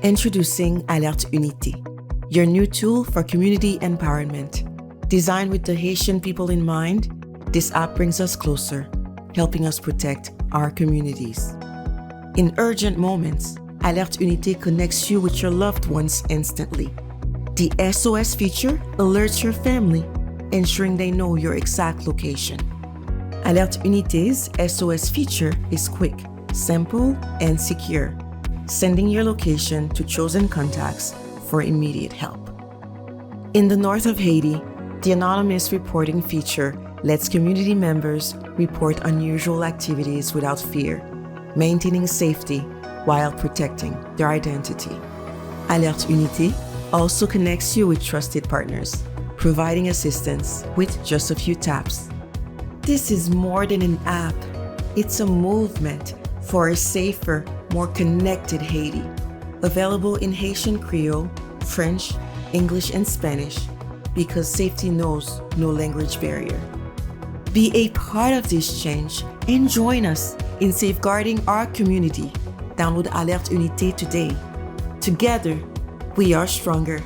Introducing AlerteUnité, your new tool for community empowerment. Designed with the Haitian people in mind, this app brings us closer, helping us protect our communities. In urgent moments, AlerteUnité connects you with your loved ones instantly. The SOS feature alerts your family, ensuring they know your exact location. AlerteUnité's SOS feature is quick, simple, and secure, sending your location to chosen contacts for immediate help. In the north of Haiti, the anonymous reporting feature lets community members report unusual activities without fear, maintaining safety while protecting their identity. AlerteUnité also connects you with trusted partners, providing assistance with just a few taps. This is more than an app. It's a movement for a safer, more connected Haiti. Available in Haitian Creole, French, English, and Spanish, because safety knows no language barrier. Be a part of this change and join us in safeguarding our community. Download AlerteUnité today. Together, we are stronger.